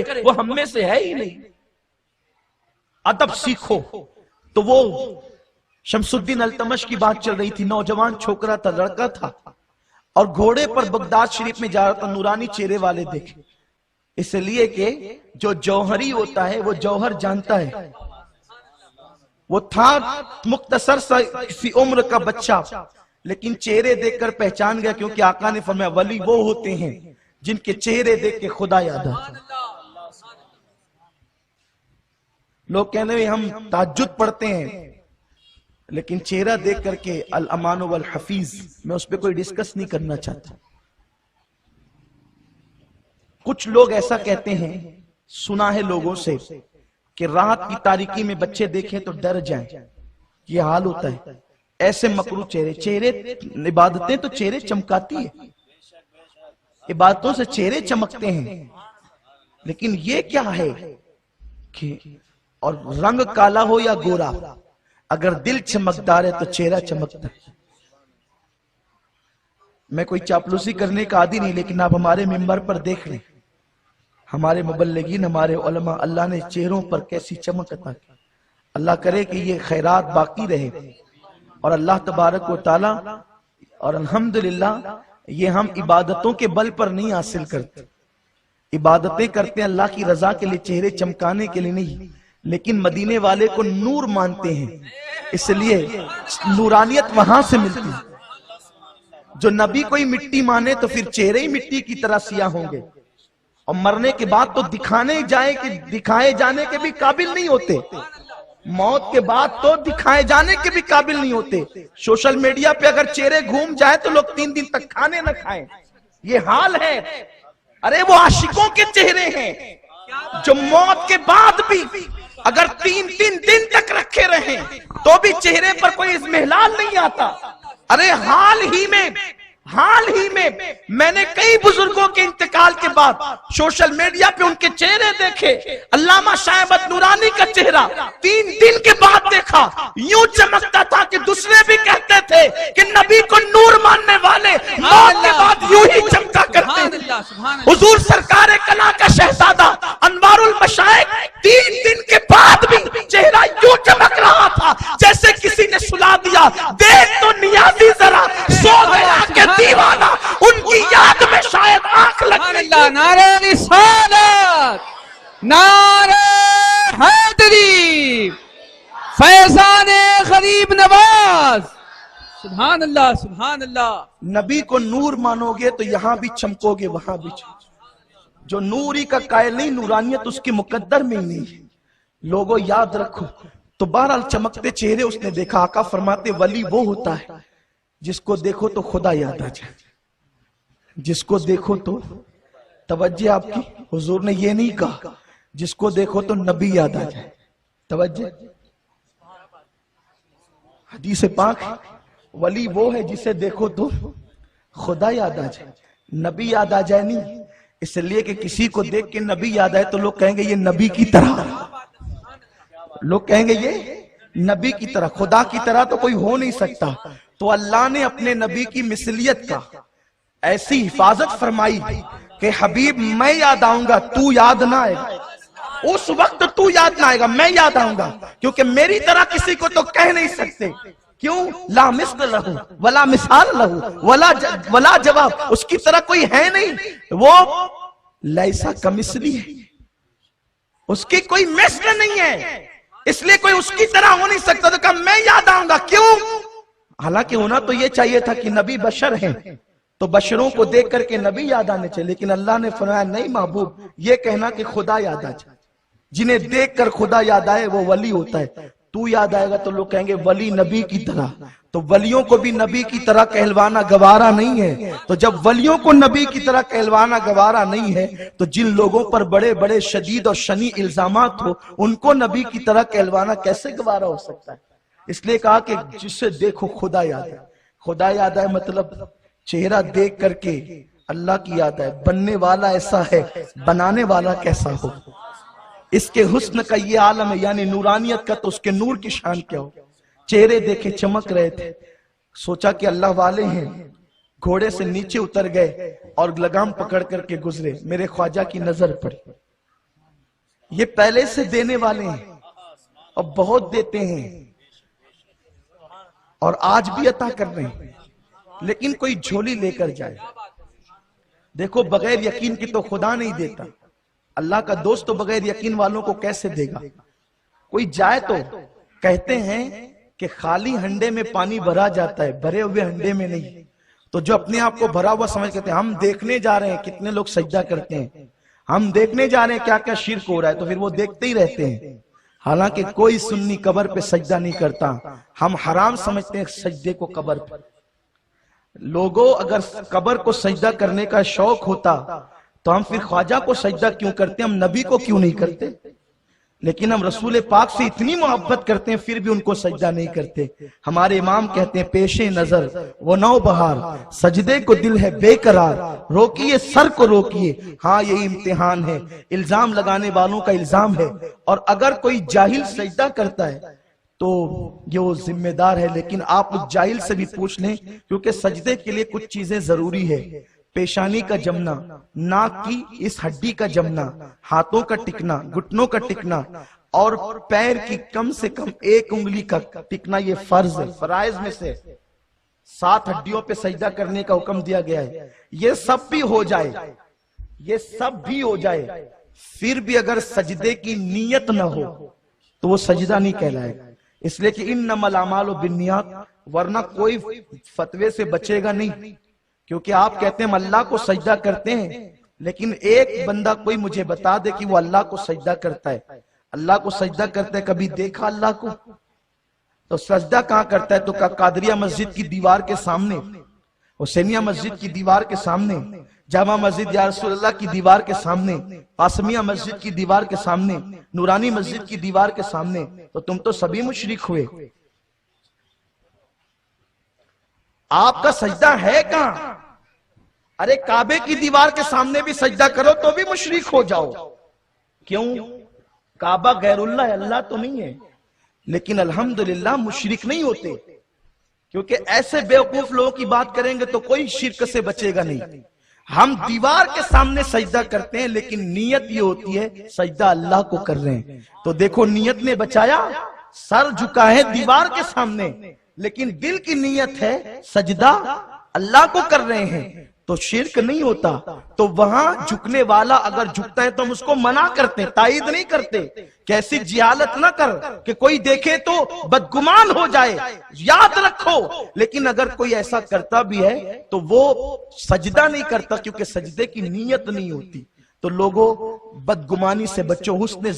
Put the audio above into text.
کرے وہ ہم میں سے ہے ہی نہیں. ادب سیکھو. تو وہ شمس الدین التمش کی بات چل رہی تھی. نوجوان چھوکرا تھا, لڑکا تھا, اور گھوڑے پر بغداد شریف میں جا رہا تھا. نورانی چہرے والے دیکھے, اس لیے کہ جو جوہری ہوتا ہے وہ جوہر جانتا ہے. وہ تھا مختصر سا کسی عمر کا بچہ, لیکن چہرے دیکھ کر پہچان گیا, کیونکہ آقا نے فرمایا ولی وہ ہوتے ہیں جن کے چہرے دیکھ کے خدا یاد آتا ہے. لوگ کہنے ہیں ہم تہجد پڑھتے ہیں, لیکن چہرہ دیکھ کر کے الامان والحفیظ, میں اس پہ کوئی ڈسکس نہیں کرنا چاہتا. کچھ لوگ ایسا کہتے ہیں, سنا ہے لوگوں سے, کہ رات کی تاریکی میں بچے دیکھیں تو ڈر جائیں. یہ حال ہوتا ہے. ایسے مکروہ چہرے عبادتیں تو چہرے چمکاتی ہے, عبادتوں سے چہرے چمکتے ہیں, لیکن یہ کیا ہے کہ اور رنگ کالا ہو یا گورا, اگر دل چمکدار ہے تو چہرہ چمکتا ہے. میں کوئی چاپلوسی کرنے کا عادی نہیں, لیکن آپ ہمارے منبر پر دیکھ لیں, ہمارے مبلغین, ہمارے علماء, اللہ نے چہروں پر کیسی چمک عطا کی. اللہ کرے کہ یہ خیرات باقی رہے, اور اللہ تبارک و تعالی, اور الحمدللہ یہ ہم عبادتوں کے بل پر نہیں حاصل کرتے. عبادتیں کرتے ہیں اللہ کی رضا کے لیے, چہرے چمکانے کے لیے نہیں, لیکن مدینے والے کو نور مانتے ہیں, اس لیے نورانیت وہاں سے ملتی ہے. جو نبی کوئی مٹی مانے تو پھر چہرے ہی مٹی کی طرح سیاہ ہوں گے, اور مرنے کے بعد تو دکھائے جانے کے بھی قابل نہیں ہوتے. موت کے بعد تو دکھائے جانے کے بھی قابل نہیں ہوتے. سوشل میڈیا پہ اگر چہرے گھوم جائے تو لوگ 3 دن تک کھانے نہ کھائیں. یہ حال ہے. ارے وہ عاشقوں کے چہرے ہیں جو موت کے بعد بھی اگر 3 دن تک رکھے رہیں تو بھی چہرے پر کوئی اضمحلال نہیں آتا. ارے حال ہی میں میں نے کئی بزرگوں کے انتقال کے بعد سوشل میڈیا پہ ان کے چہرے دیکھے. علامہ شاہبت نورانی کا چہرہ 3 دن کے بعد دیکھا, یوں چمکتا تھا کہ دوسرے بھی کہتے تھے کہ نبی کو نور ماننے والے موت کے بعد یوں ہی چمکا کرتے ہیں. حضور سرکار کلا کا شہزادہ انوار المشائق 3 دن کے بعد بھی چہرہ یوں چمک رہا تھا جیسے کسی نے سلا دیا. دیکھ تو نیازی ذرا سو گیا کہ دیوانہ, ان کی یاد میں شاید آنکھ لگ گئی. نعرہ رسالت, نعرہ حیدری, فیضان غریب نواز. سبحان اللہ, سبحان اللہ. نبی کو نور مانو گے تو یہاں بھی چمکو گے, وہاں بھی چمکو. جو نوری کا قائل نہیں, نورانیت اس کے مقدر میں ہی نہیں. لوگوں یاد رکھو. تو بہرحال چمکتے چہرے اس نے دیکھا. آقا فرماتے ولی وہ ہوتا ہے جس کو دیکھو تو خدا یاد آ جائے, جس کو دیکھو تو, توجہ آپ کی, حضور نے یہ نہیں کہا جس کو دیکھو تو نبی یاد آ جائے. توجہ, حدیث پاک, ولی وہ ہے جسے دیکھو تو خدا یاد آ جائے, نبی یاد آ جائے نہیں. اس لیے کہ کسی کو دیکھ کے نبی یاد آئے تو لوگ کہیں گے یہ نبی کی طرح, لوگ کہیں گے یہ نبی کی طرح. خدا کی طرح تو کوئی ہو نہیں سکتا. تو اللہ نے اپنے نبی کی مثلیت کا ایسی حفاظت فرمائی کہ حبیب میں یاد آؤں گا, تو یاد نہ آئے گا. اس وقت تو یاد نہ آئے گا, میں یاد آؤں گا, کیونکہ میری طرح کسی کو تو کہہ نہیں سکتے. کیوں؟ لا مثل لہو ولا مثال لہو ولا جواب, اس کی طرح کوئی ہے نہیں. وہ لیسا کمثلی ہے, اس کی کوئی مثل نہیں ہے, اس لیے کوئی اس کی طرح ہو نہیں سکتا. تو کہا میں یاد آؤں گا. کیوں؟ حالانکہ ہونا تو یہ چاہیے تھا کہ نبی بشر ہیں تو بشروں کو دیکھ کر کے نبی یاد آنے چاہیے, لیکن اللہ نے فرمایا نہیں محبوب, یہ کہنا کہ خدا یاد آ جائے. جنہیں دیکھ کر خدا یاد آئے وہ ولی ہوتا ہے. تو یاد آئے گا تو لوگ کہیں گے ولی نبی کی طرح. تو ولیوں کو بھی نبی کی طرح کہلوانا گوارا نہیں ہے. تو جب ولیوں کو نبی کی طرح کہلوانا گوارا نہیں ہے تو جن لوگوں پر بڑے بڑے شدید اور شنی الزامات ہو ان کو نبی کی طرح کہلوانا کیسے گوارا ہو سکتا ہے. اس لیے کہا کہ جسے دیکھو خدا یاد ہے. خدا یاد آئے مطلب چہرہ دیکھ کر کے اللہ کی یاد آئے. بننے والا ایسا ہے, بنانے والا کیسا ہو. اس کے حسن کا یہ عالم ہے, یعنی نورانیت کا, تو اس کے نور کی شان کیا ہو. چہرے دیکھے چمک رہے تھے, سوچا کہ اللہ والے ہیں, گھوڑے سے نیچے اتر گئے اور لگام پکڑ کر کے گزرے. میرے خواجہ کی نظر پڑی, یہ پہلے سے دینے والے ہیں اور بہت دیتے ہیں اور آج بھی عطا کر رہے ہیں، لیکن کوئی جھولی لے کر جائے۔ دیکھو بغیر یقین کی تو خدا نہیں دیتا، اللہ کا دوست تو بغیر یقین والوں کو کیسے دے گا؟ کوئی جائے تو کہتے ہیں کہ خالی ہنڈے میں پانی بھرا جاتا ہے، بھرے ہوئے ہنڈے میں نہیں۔ تو جو اپنے آپ کو بھرا ہوا سمجھ کہتے ہیں ہم دیکھنے جا رہے ہیں کتنے لوگ سجدہ کرتے ہیں، ہم دیکھنے جا رہے ہیں کیا کیا شرک ہو رہا ہے، تو پھر وہ دیکھتے ہی رہتے ہیں۔ حالانکہ کوئی سنی قبر پہ سجدہ نہیں کرتا، ہم حرام سمجھتے ہیں سجدے کو قبر پہ۔ لوگوں اگر قبر کو سجدہ کرنے کا شوق ہوتا تو ہم پھر خواجہ کو سجدہ کیوں کرتے، ہم نبی کو کیوں نہیں کرتے؟ لیکن ہم رسول پاک سے اتنی محبت کرتے ہیں پھر بھی ان کو سجدہ نہیں کرتے۔ ہمارے امام کہتے ہیں پیش نظر وہ نو بہار، سجدے کو دل ہے بے قرار، روکیے سر کو روکیے، ہاں یہ امتحان ہے، الزام لگانے والوں کا الزام ہے۔ اور اگر کوئی جاہل سجدہ کرتا ہے تو یہ وہ ذمہ دار ہے، لیکن آپ اس جاہل سے بھی پوچھ لیں، کیونکہ سجدے کے لیے کچھ چیزیں ضروری ہے۔ پیشانی کا جمنا، ناک کی اس ہڈی کا جمنا، ہاتھوں کا ٹکنا، گھٹنوں کا ٹکنا اور پیر کی کم سے کم ایک انگلی کا ٹکنا، یہ فرض ہے۔ فرائض میں سے 7 ہڈیوں پہ سجدہ کرنے کا حکم دیا گیا ہے۔ یہ سب بھی ہو جائے، یہ سب بھی ہو جائے، پھر بھی اگر سجدے کی نیت نہ ہو تو وہ سجدہ نہیں کہلائے گا۔ اس لیے کہ انما الاعمال بالنیات، ورنہ کوئی فتوے سے بچے گا نہیں۔ کیونکہ آپ کہتے ہیں ہم اللہ کو سجدہ کرتے ہیں، لیکن ایک بندہ کوئی مجھے بتا دے کہ وہ اللہ کو سجدہ کرتا ہے، اللہ کو سجدہ کرتا ہے، کبھی دیکھا اللہ کو؟ تو سجدہ کہاں کرتا ہے؟ تو قادریہ مسجد کی دیوار کے سامنے، حسینیہ مسجد کی دیوار کے سامنے، جامع مسجد یا رسول اللہ کی دیوار کے سامنے، قاسمیہ مسجد کی دیوار کے سامنے، نورانی مسجد کی دیوار کے سامنے۔ تو تم تو سبھی مشرک ہوئے۔ آپ کا سجدہ ہے کہاں؟ ارے کعبے کی دیوار کے سامنے بھی سجدہ کرو تو بھی مشرک ہو جاؤ۔ کیوں؟ کعبہ غیر اللہ ہے، اللہ تو نہیں ہے، لیکن الحمدللہ مشرک نہیں ہوتے، کیونکہ ایسے بیوقوف لوگوں کی بات کریں گے تو کوئی شرک سے بچے گا نہیں۔ ہم دیوار کے سامنے سجدہ کرتے ہیں، لیکن نیت یہ ہوتی ہے سجدہ اللہ کو کر رہے ہیں۔ تو دیکھو نیت نے بچایا، سر جھکا ہے دیوار کے سامنے، لیکن دل کی نیت ہے سجدہ اللہ کو کر رہے ہیں، تو شرک نہیں ہوتا۔ تو وہاں جھکنے والا اگر جھکتا ہے تو ہم اس کو منع کرتے، تائید نہیں کرتے کہ ایسی جہالت نہ کر کہ کوئی دیکھے تو بدگمان ہو جائے، یاد رکھو۔ لیکن اگر کوئی ایسا کرتا بھی ہے تو وہ سجدہ نہیں کرتا، کیونکہ سجدے کی نیت نہیں ہوتی۔ تو لوگوں بدگمانی سے بچو، حسن